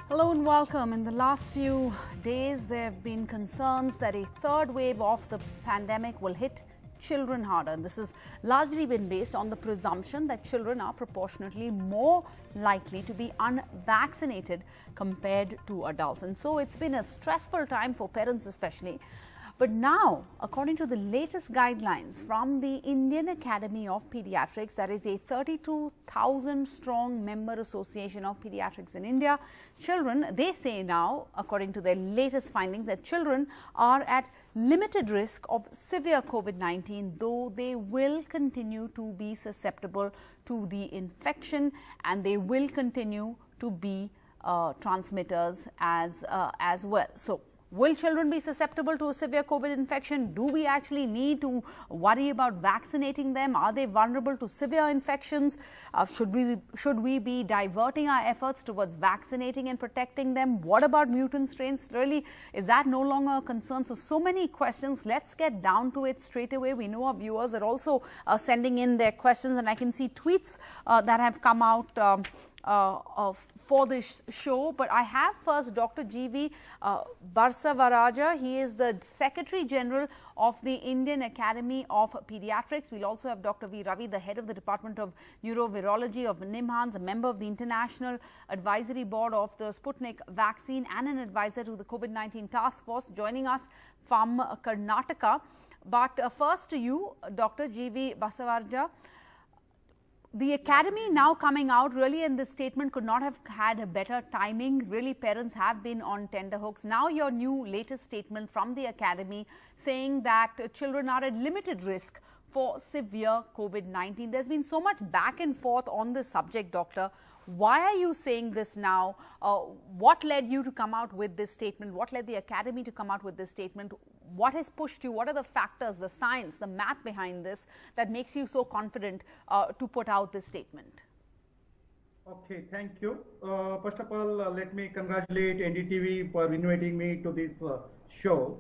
Hello and welcome. In the last few days, there have been concerns that a third wave of the pandemic will hit children harder. And this has largely been based on the presumption that children are proportionately more likely to be unvaccinated compared to adults. And so it's been a stressful time for parents especially. But now, according to the latest guidelines from the Indian Academy of Pediatrics, that is a 32,000 strong member association of pediatrics in India, children, they say now, according to their latest findings, that children are at limited risk of severe COVID-19, though they will continue to be susceptible to the infection and they will continue to be transmitters as well. So, will children be susceptible to a severe COVID infection? Do we actually need to worry about vaccinating them? Are they vulnerable to severe infections? Should we be diverting our efforts towards vaccinating and protecting them? What about mutant strains? Really, is that no longer a concern? So many questions. Let's get down to it straight away. We know our viewers are also sending in their questions, and I can see tweets that have come out for this show. But I have first Dr. G.V. Basavaraja. He is the Secretary General of the Indian Academy of Pediatrics. We'll also have Dr. V. Ravi, the head of the Department of Neurovirology of NIMHANS, a member of the International Advisory Board of the Sputnik vaccine and an advisor to the COVID-19 task force, joining us from Karnataka. But first to you, Dr. G.V. Basavaraja. The Academy now coming out really, and this statement could not have had a better timing. Really, parents have been on tenterhooks. Now your new latest statement from the Academy saying that children are at limited risk for severe COVID-19. There's been so much back and forth on this subject, Doctor. Why are you saying this now? What led you to come out with this statement? What led the Academy to come out with this statement? What has pushed you? What are the factors, the science, the math behind this that makes you so confident to put out this statement? Okay, thank you. First of all, let me congratulate NDTV for inviting me to this show.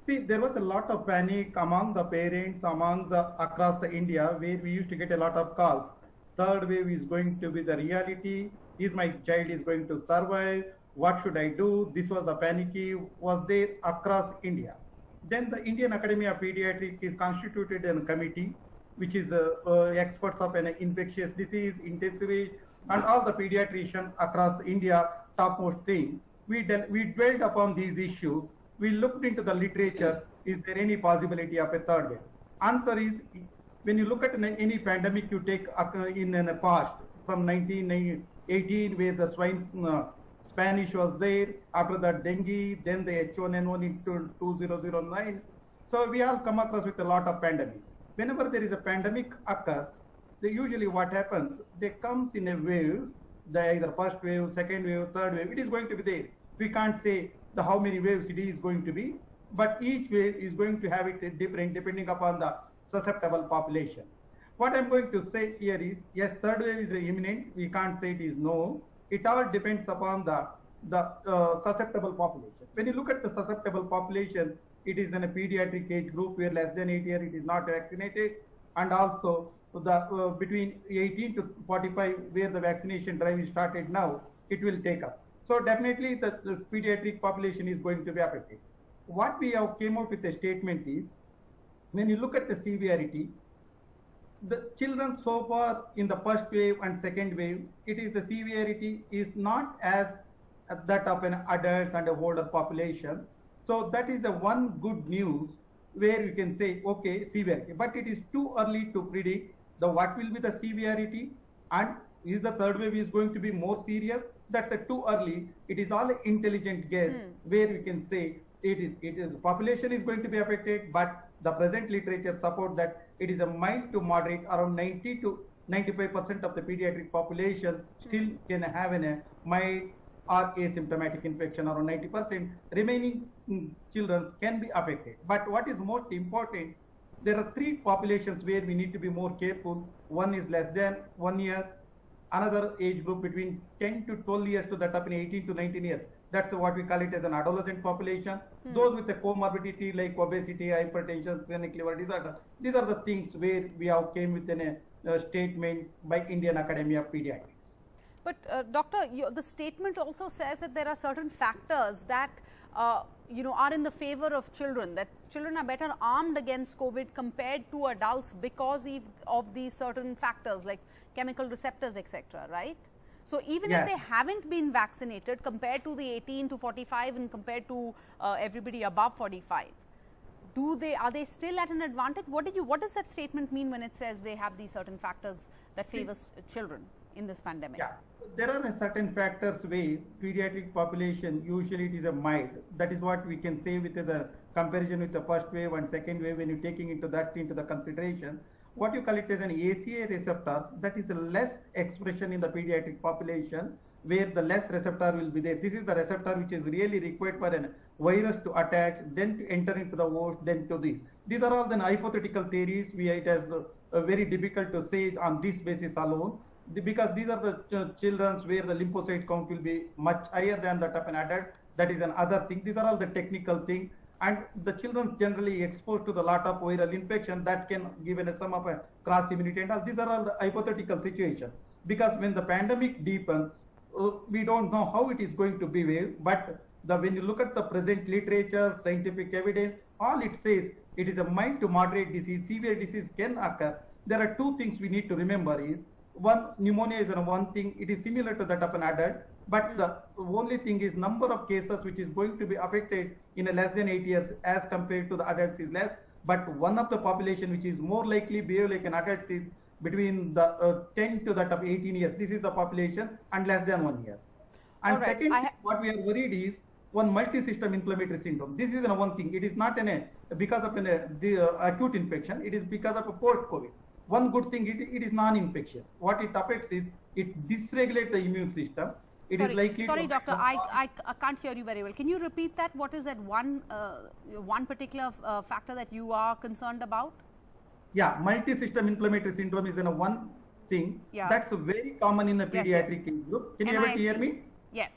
See, there was a lot of panic among the parents, across the India, where we used to get a lot of calls. Third wave is going to be the reality. Is my child is going to survive? What should I do? This was the panicky was there across India. Then the Indian Academy of Pediatrics is constituted in a committee, which is experts of an infectious disease, intensivist, and all the pediatricians across India, topmost things. We dwelled upon these issues. We looked into the literature. Is there any possibility of a third wave? Answer is, when you look at any pandemic you take in the past, from 1918, where the Spanish was there, after that dengue, then the H1N1 in 2009. So we all come across with a lot of pandemic. Whenever there is a pandemic occurs, usually what happens, they comes in a wave, either first wave, second wave, third wave, it is going to be there. We can't say how many waves it is going to be, but each wave is going to have it different depending upon the susceptible population. What I'm going to say here is, yes, third wave is imminent. We can't say it is no. It all depends upon the susceptible population. When you look at the susceptible population, it is in a pediatric age group where less than 8 years it is not vaccinated, and also the between 18 to 45 where the vaccination drive is started now, it will take up. So definitely the pediatric population is going to be affected. What we have came out with a statement is, when you look at the severity, the children so far in the first wave and second wave, it is the severity is not as that of an adult and a older population. So that is the one good news where you can say, okay, severity. But it is too early to predict what will be the severity, and is the third wave is going to be more serious. That's too early. It is all intelligent guess where we can say it is population is going to be affected, but the present literature support that it is a mild to moderate, around 90 to 95% of the pediatric population still can have a mild or asymptomatic infection, around 90%. Remaining children can be affected. But what is most important, there are three populations where we need to be more careful. One is less than 1 year, another age group between 10 to 12 years to that up in 18 to 19 years. That's what we call it as an adolescent population. Those with a comorbidity like obesity, hypertension, chronic liver disorder. These are the things where we have came with a statement by Indian Academy of Pediatrics. But doctor, the statement also says that there are certain factors that are in the favor of children, that children are better armed against COVID compared to adults because of these certain factors like chemical receptors, etc. Right? So even if they haven't been vaccinated compared to the 18 to 45 and compared to everybody above 45, are they still at an advantage? What does that statement mean when it says they have these certain factors that favors children in this pandemic? Yeah, there are certain factors where pediatric population usually it is a mild. That is what we can say with the comparison with the first wave and second wave when you're taking into the consideration. What you call it as an ACA receptors, that is a less expression in the pediatric population where the less receptor will be there. This is the receptor which is really required for a virus to attach, then to enter into the host, then to this. These are all the hypothetical theories. It is very difficult to say on this basis alone, because these are the children where the lymphocyte count will be much higher than that of an adult. That is another thing. These are all the technical things. And the children generally exposed to the lot of viral infection that can give some of a cross immunity and all. These are all the hypothetical situations. Because when the pandemic deepens, we don't know how it is going to behave, but when you look at the present literature, scientific evidence, all it says it is a mild to moderate disease. Severe disease can occur. There are two things we need to remember is, one, pneumonia is one thing, it is similar to that of an adult, but the only thing is number of cases which is going to be affected in a less than 8 years as compared to the adults is less, but one of the population which is more likely behave like an adult is between the 10 to that of 18 years. This is the population and less than 1 year. And right. Second, what we are worried is one multi-system inflammatory syndrome. This is one thing. It is not because of the acute infection. It is because of a post-COVID. One good thing, it is non-infectious. What it affects is it dysregulates the immune system. Sorry, doctor, I can't hear you very well. Can you repeat that? What is that one particular factor that you are concerned about? Yeah, multi-system inflammatory syndrome is one thing. Yeah. That's very common in the pediatric age group. Can you able to hear me? Yes.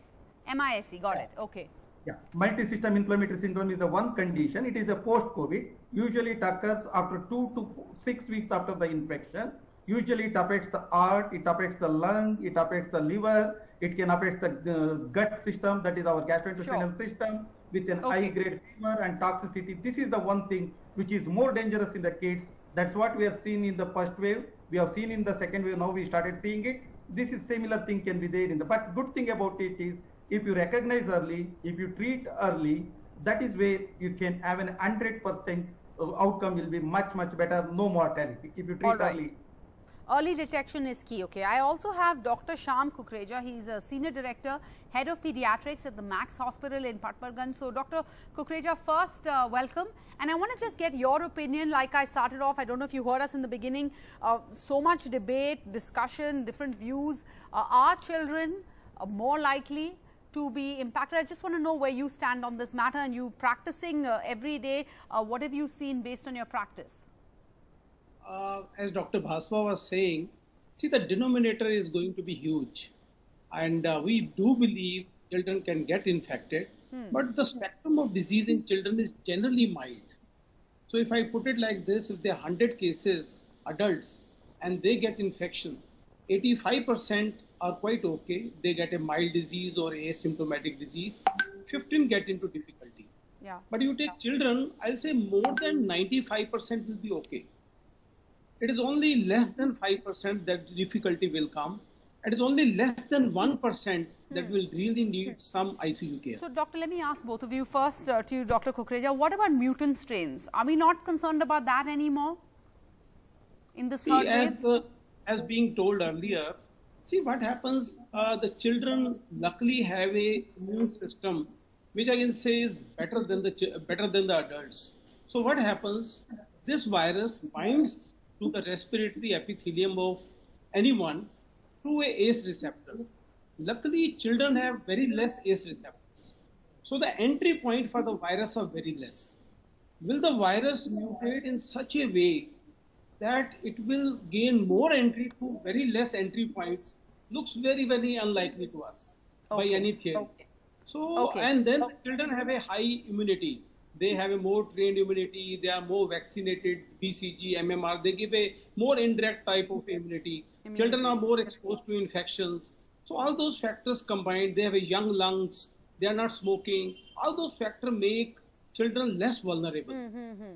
MISC, got it. Okay. Yeah, multi-system inflammatory syndrome is the one condition. It is a post-COVID. Usually it occurs after 2 to 6 weeks after the infection. Usually it affects the heart, it affects the lung, it affects the liver, it can affect the gut system, that is our gastrointestinal system, with an high-grade fever and toxicity. This is the one thing which is more dangerous in the kids. That's what we have seen in the first wave. We have seen in the second wave. Now we started seeing it. This is similar thing can be there in the. But good thing about it is, if you recognize early, if you treat early, that is where you can have an 100% outcome will be much better. No mortality if you treat early. Early detection is key. Okay. I also have Dr. Shyam Kukreja. He's a Senior Director, Head of Pediatrics at the Max Hospital in Patparganj. So, Dr. Kukreja, first, welcome. And I want to just get your opinion. Like I started off, I don't know if you heard us in the beginning, so much debate, discussion, different views. Are children more likely to be impacted? I just want to know where you stand on this matter, and you practicing every day. What have you seen based on your practice? As Dr. Bhaswa was saying, see, the denominator is going to be huge, and we do believe children can get infected, but the spectrum of disease in children is generally mild. So if I put it like this, if there are 100 cases, adults, and they get infection, 85% are quite okay. They get a mild disease or asymptomatic disease. 15 get into difficulty. Yeah. But you take children, I'll say more than 95% will be okay. It is only less than 5% that difficulty will come. It is only less than 1% that will really need some ICU care. So, doctor, let me ask both of you first to you, Dr. Kukreja. What about mutant strains? Are we not concerned about that anymore in this third wave? As being told earlier, see what happens, the children luckily have a immune system which I can say is better than the adults. So what happens, this virus binds to the respiratory epithelium of anyone through a ACE receptor. Luckily, children have very less ACE receptors. So the entry point for the virus are very less. Will the virus mutate in such a way that it will gain more entry to very less entry points? Looks very unlikely to us by any theory. So, and then children have a high immunity. They have a more trained immunity. They are more vaccinated, BCG, MMR. They give a more indirect type of immunity. Children are more exposed to infections. So all those factors combined, they have a young lungs, they are not smoking. All those factors make children less vulnerable.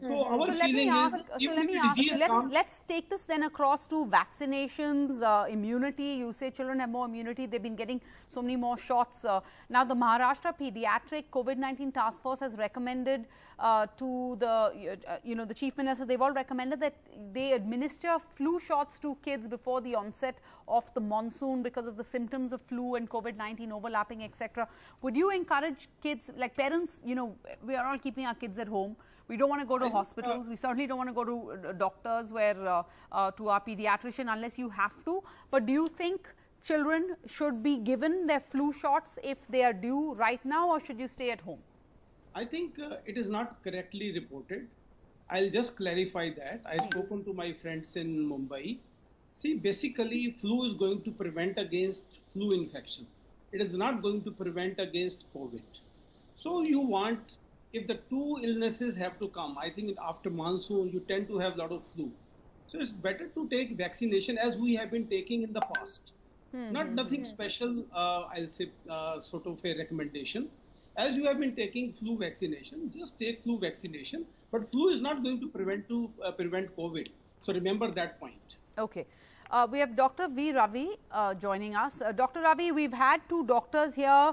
So our So let me feeling is, ask. So even let if me the ask you. disease comes, Let's take this then across to vaccinations, immunity. You say children have more immunity. They've been getting so many more shots. Now, the Maharashtra Pediatric COVID-19 Task Force has recommended to the the Chief Minister. They've all recommended that they administer flu shots to kids before the onset of the monsoon because of the symptoms of flu and COVID-19 overlapping, etc. Would you encourage kids, like parents? We are all keeping our kids at home. We don't want to go to hospitals. We certainly don't want to go to doctors to our pediatrician unless you have to. But do you think children should be given their flu shots if they are due right now, or should you stay at home? I think it is not correctly reported. I'll just clarify that. I've spoken to my friends in Mumbai. See, basically, flu is going to prevent against flu infection. It is not going to prevent against COVID. So you want, if the two illnesses have to come, I think after monsoon, you tend to have a lot of flu. So it's better to take vaccination as we have been taking in the past. Nothing special, I'll say, sort of a recommendation. As you have been taking flu vaccination, just take flu vaccination. But flu is not going to prevent COVID. So remember that point. Okay. We have Dr. V. Ravi joining us. Dr. Ravi, we've had two doctors here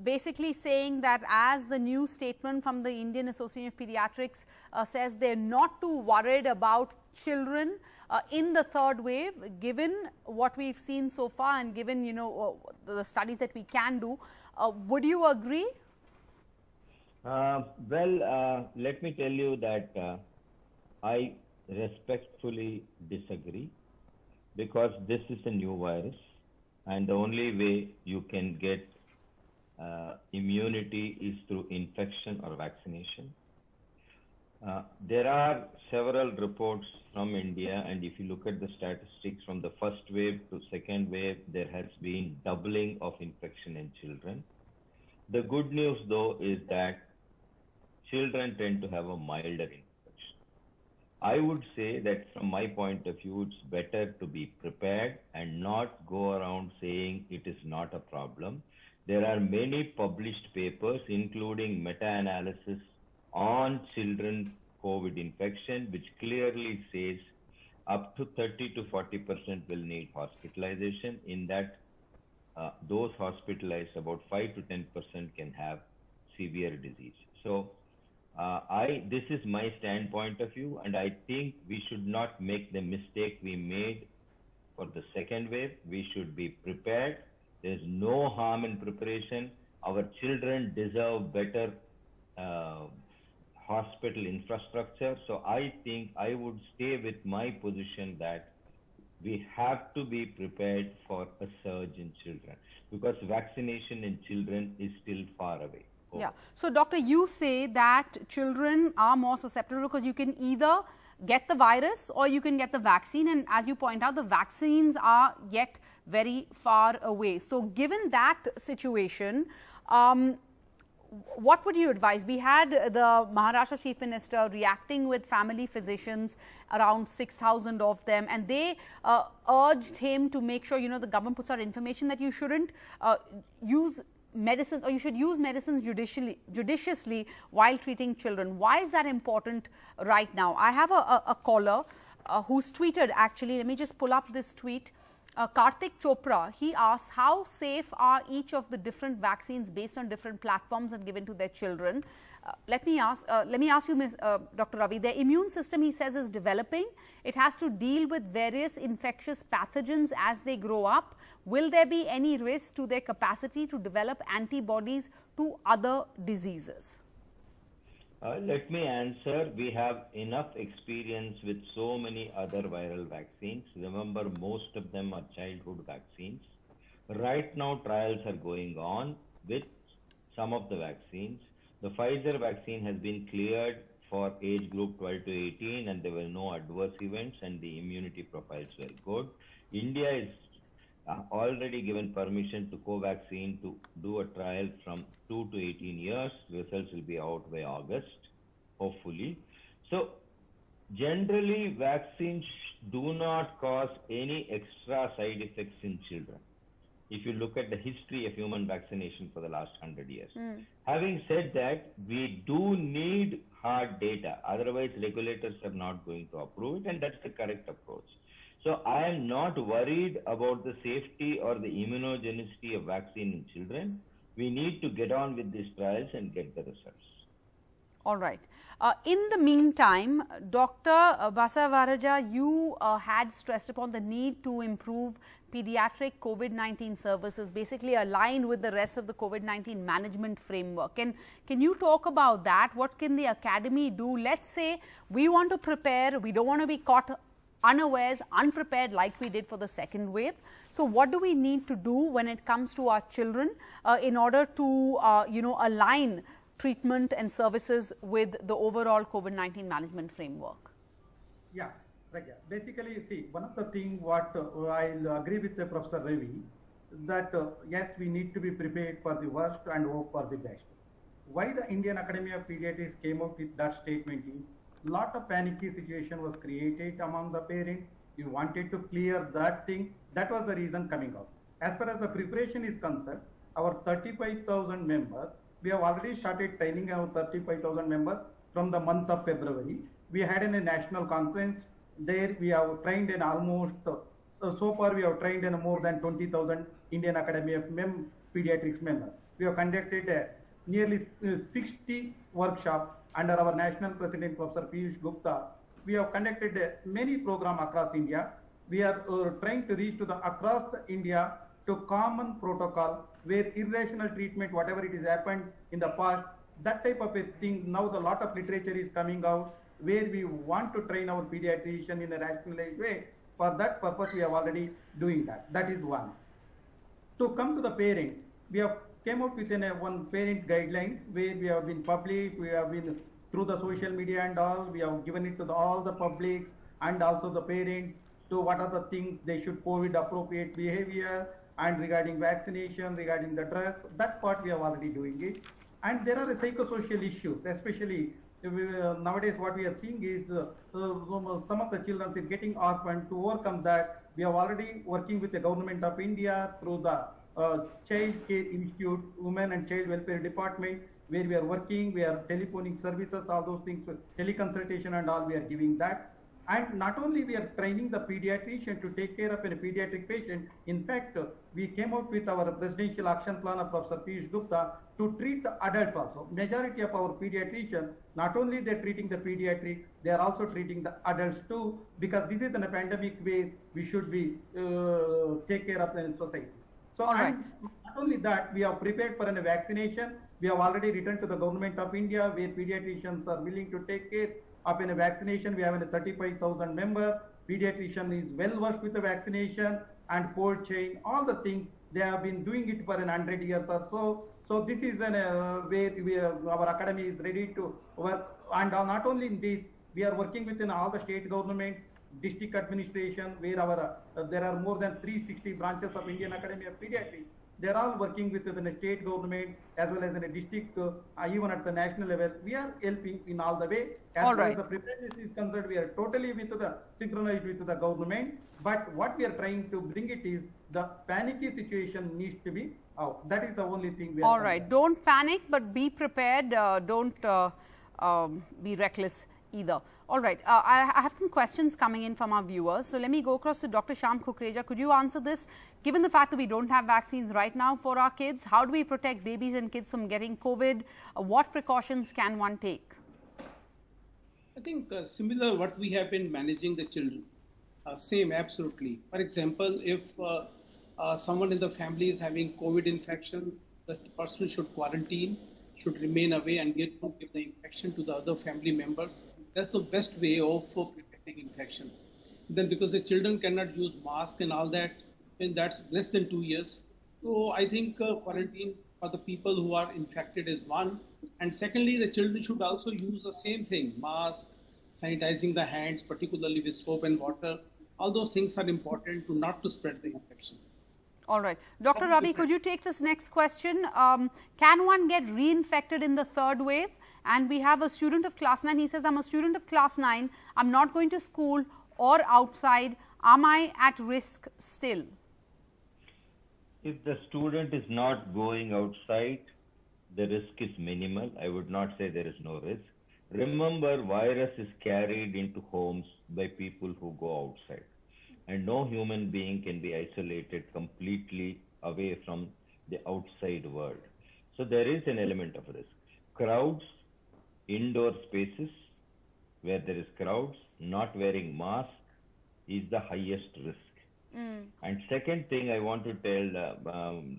basically saying that as the new statement from the Indian Association of Pediatrics says, they're not too worried about children in the third wave, given what we've seen so far and given, the studies that we can do. Would you agree? Let me tell you that I respectfully disagree, because this is a new virus and the only way you can get immunity is through infection or vaccination. There are several reports from India, and if you look at the statistics from the first wave to second wave, there has been doubling of infection in children. The good news though is that children tend to have a milder infection. I would say that from my point of view, it's better to be prepared and not go around saying it is not a problem. There are many published papers, including meta-analysis on children COVID infection, which clearly says up to 30 to 40% will need hospitalization. In that, those hospitalized, about 5 to 10% can have severe disease. So this is my standpoint of view, and I think we should not make the mistake we made for the second wave. We should be prepared. There's no harm in preparation. Our children deserve better hospital infrastructure. So I think I would stay with my position that we have to be prepared for a surge in children, because vaccination in children is still far away. Yeah. So, doctor, you say that children are more susceptible because you can either get the virus or you can get the vaccine. And as you point out, the vaccines are yet very far away. So, given that situation, what would you advise? We had the Maharashtra Chief Minister reacting with family physicians, around 6,000 of them, and they urged him to make sure, the government puts out information that you shouldn't use medicine, or you should use medicines judiciously while treating children. Why is that important right now? I have a caller who's tweeted, actually, let me just pull up this tweet. Karthik Chopra, he asks, how safe are each of the different vaccines based on different platforms and given to their children? Let me ask you, Dr. Ravi, their immune system, he says, is developing. It has to deal with various infectious pathogens as they grow up. Will there be any risk to their capacity to develop antibodies to other diseases? Let me answer. We have enough experience with so many other viral vaccines. Remember, most of them are childhood vaccines. Right now, trials are going on with some of the vaccines. The Pfizer vaccine has been cleared for age group 12 to 18, and there were no adverse events, and the immunity profiles were good. India is already given permission to Covaxin to do a trial from 2 to 18 years. Results will be out by August, hopefully. So Generally, vaccines do not cause any extra side effects in children, if you look at the history of human vaccination for the last 100 years. Having said that, we do need hard data, otherwise regulators are not going to approve it, and that's the correct approach. So I am not worried about the safety or the immunogenicity of vaccine in children. We need to get on with these trials and get the results. All right. In the meantime, Dr. Basavaraja, you had stressed upon the need to improve pediatric COVID-19 services, basically aligned with the rest of the COVID-19 management framework. Can you talk about that? What can the academy do? Let's say we want to prepare, we don't want to be caught unawares, unprepared like we did for the second wave. So what do we need to do when it comes to our children in order to, align treatment and services with the overall COVID-19 management framework? Yeah, basically, see, one of the things what I'll agree with Professor Ravi, that yes, we need to be prepared for the worst and hope for the best. Why the Indian Academy of Pediatrics came up with that statement is, lot of panicky situation was created among the parents. You wanted to clear that thing. That was the reason coming out. As far as the preparation is concerned, our 35,000 members, we have already started training our 35,000 members from the month of February. We had a national conference. There we have trained in almost, so far we have trained in more than 20,000 Indian Academy of Pediatrics members. We have conducted nearly 60 workshops under our national president, Professor Piyush Gupta. We have conducted many programs across India. We are trying to reach to the across India to common protocol where irrational treatment, whatever it has happened in the past, that type of a thing, now the lot of literature is coming out where we want to train our pediatrician in a rationalized way. For that purpose, we are already doing that. That is one. To come to the parents, we have came out with one parent guidelines where we have been published, we have been through the social media and all, we have given it to all the publics and also the parents to what are the things they should COVID appropriate behavior, and regarding vaccination, regarding the drugs, that part we are already doing it. And there are the psychosocial issues, especially nowadays what we are seeing is some of the children is getting orphaned. To overcome that, we are already working with the government of India through the Child Care Institute, Women and Child Welfare Department, where we are working, we are telephoning services, all those things, teleconsultation and all, we are giving that. And not only we are training the pediatrician to take care of a pediatric patient, in fact, we came out with our presidential action plan of Professor Piyush Gupta to treat the adults also. Majority of our pediatricians, not only they're treating the pediatric, they are also treating the adults too, because this is in a pandemic way we should be take care of the society. So and not only that, we are prepared for a vaccination. We have already written to the government of India where pediatricians are willing to take care of a vaccination. We have a 35,000 members. Pediatrician is well versed with the vaccination and cold chain, all the things. They have been doing it for 100 years or so. So this is where our academy is ready to work. And not only in this, we are working within all the state governments, district administration, where our there are more than 360 branches of Indian Academy of Pediatrics. They are all working with the state government as well as in a district, even at the national level. We are helping in all the way. As far as the preparedness is concerned, we are totally synchronized with the government. But what we are trying to bring it is the panicky situation needs to be out. That is the only thing we are. All right. Don't panic, but be prepared. Don't be reckless either. All right. I have some questions coming in from our viewers. So let me go across to Dr. Shyam Kukreja. Could you answer this? Given the fact that we don't have vaccines right now for our kids, how do we protect babies and kids from getting COVID? What precautions can one take? I think similar what we have been managing the children. Same, absolutely. For example, if someone in the family is having COVID infection, the person should quarantine, should remain away and not give the infection to the other family members. That's the best way of preventing infection. Then because the children cannot use mask and all that, and that's less than 2 years. So I think quarantine for the people who are infected is one. And secondly, the children should also use the same thing, mask, sanitizing the hands, particularly with soap and water. All those things are important to not to spread the infection. All right. Dr. Ravi, could you take this next question? Can one get reinfected in the third wave? And we have a student of class 9. He says, I'm a student of class 9. I'm not going to school or outside. Am I at risk still? If the student is not going outside, the risk is minimal. I would not say there is no risk. Remember, virus is carried into homes by people who go outside. And no human being can be isolated completely away from the outside world. So there is an element of risk. Crowds, indoor spaces where there is crowds, not wearing mask is the highest risk. And second thing I want to tell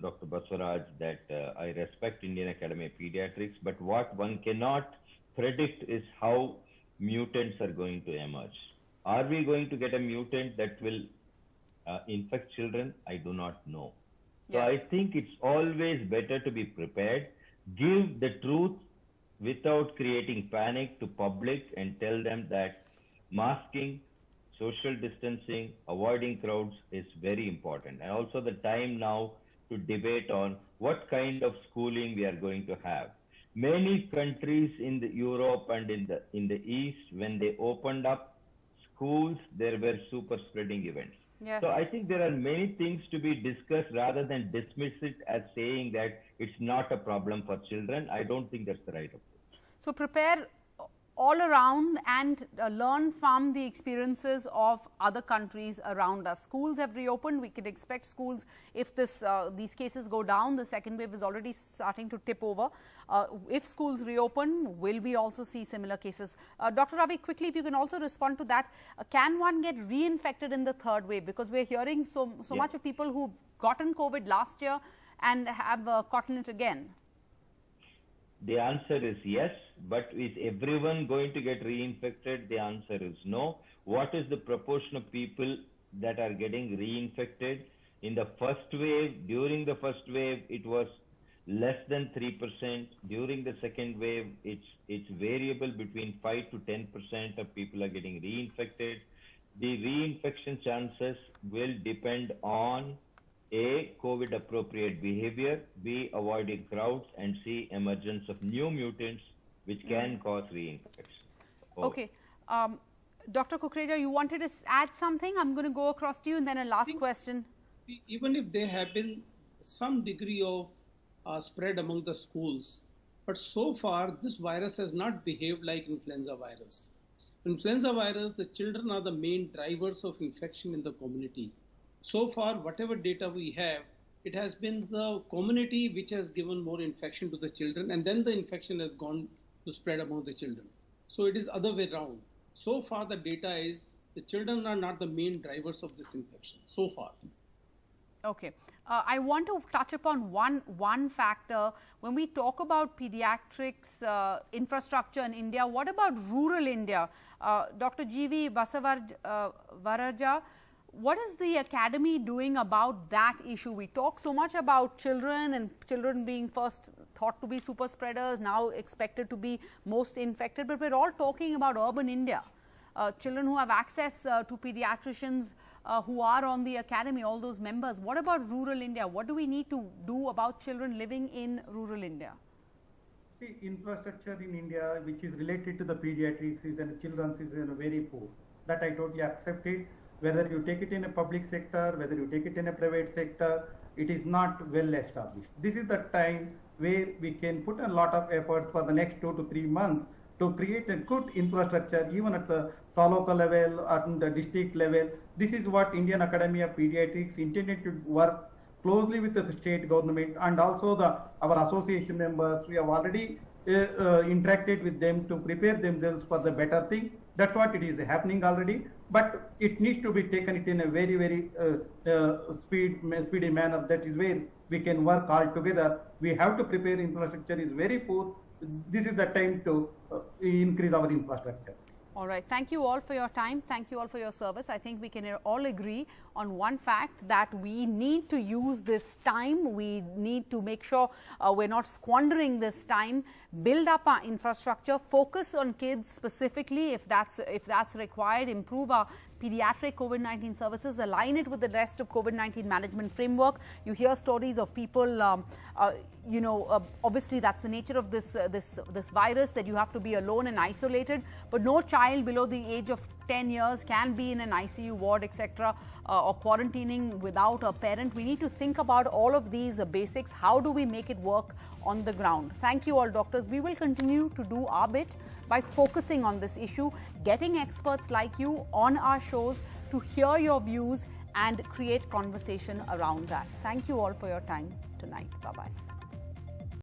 Dr. Baswaraj that I respect Indian Academy of Pediatrics, but what one cannot predict is how mutants are going to emerge. Are we going to get a mutant that will infect children? I do not know. So I think it's always better to be prepared, give the truth without creating panic to public and tell them that masking, social distancing, avoiding crowds is very important. And also the time now to debate on what kind of schooling we are going to have. Many countries in the Europe and in the East, when they opened up schools, there were super spreading events. Yes. So I think there are many things to be discussed rather than dismiss it as saying that it's not a problem for children. I don't think that's the right approach. So prepare all around and learn from the experiences of other countries around us. Schools have reopened. We can expect schools, if these cases go down, the second wave is already starting to tip over. If schools reopen, will we also see similar cases? Dr. Ravi, quickly, if you can also respond to that, can one get reinfected in the third wave? Because we're hearing so much of people who've gotten COVID last year and have gotten it again. The answer is yes, but is everyone going to get reinfected? The answer is no. What is the proportion of people that are getting reinfected? In the first wave, during the first wave, it was less than 3%. During the second wave, it's variable between 5 to 10% of people are getting reinfected. The reinfection chances will depend on A, COVID appropriate behavior, B, avoiding crowds, and C, emergence of new mutants which can cause reinfection. Okay. Dr. Kukreja, you wanted to add something? I'm going to go across to you and then a last question. Even if there have been some degree of spread among the schools, but so far this virus has not behaved like influenza virus. Influenza virus, the children are the main drivers of infection in the community. So far, whatever data we have, it has been the community which has given more infection to the children, and then the infection has gone to spread among the children. So it is other way around. So far, the data is the children are not the main drivers of this infection, so far. Okay. I want to touch upon one factor. When we talk about pediatrics infrastructure in India, what about rural India? Dr. G.V. Basavaraja, what is the academy doing about that issue? We talk so much about children and children being first thought to be super spreaders, now expected to be most infected, but we're all talking about urban India. Children who have access to pediatricians who are on the academy, all those members. What about rural India? What do we need to do about children living in rural India? See, infrastructure in India, which is related to the pediatrics and children's, is very poor. That I totally accept it. Whether you take it in a public sector, whether you take it in a private sector, it is not well established. This is the time where we can put a lot of effort for the next 2 to 3 months to create a good infrastructure, even at the taluka level, at the district level. This is what Indian Academy of Pediatrics intended to work closely with the state government and also our association members. We have already interacted with them to prepare themselves for the better thing. That's what it is happening already, but it needs to be taken in a very, very speedy manner. That is where we can work all together. We have to prepare. Infrastructure is very poor. This is the time to increase our infrastructure. All right. Thank you all for your time. Thank you all for your service. I think we can all agree on one fact, that we need to use this time. We need to make sure we're not squandering this time, build up our infrastructure, focus on kids specifically if that's required, improve our pediatric COVID-19 services, align it with the rest of COVID-19 management framework. You hear stories of people, obviously that's the nature of this virus, that you have to be alone and isolated, but no child below the age of 10 years can be in an ICU ward, etc., or quarantining without a parent. We need to think about all of these basics. How do we make it work on the ground? Thank you all, doctors. We will continue to do our bit by focusing on this issue, getting experts like you on our shows to hear your views and create conversation around that. Thank you all for your time tonight. Bye-bye.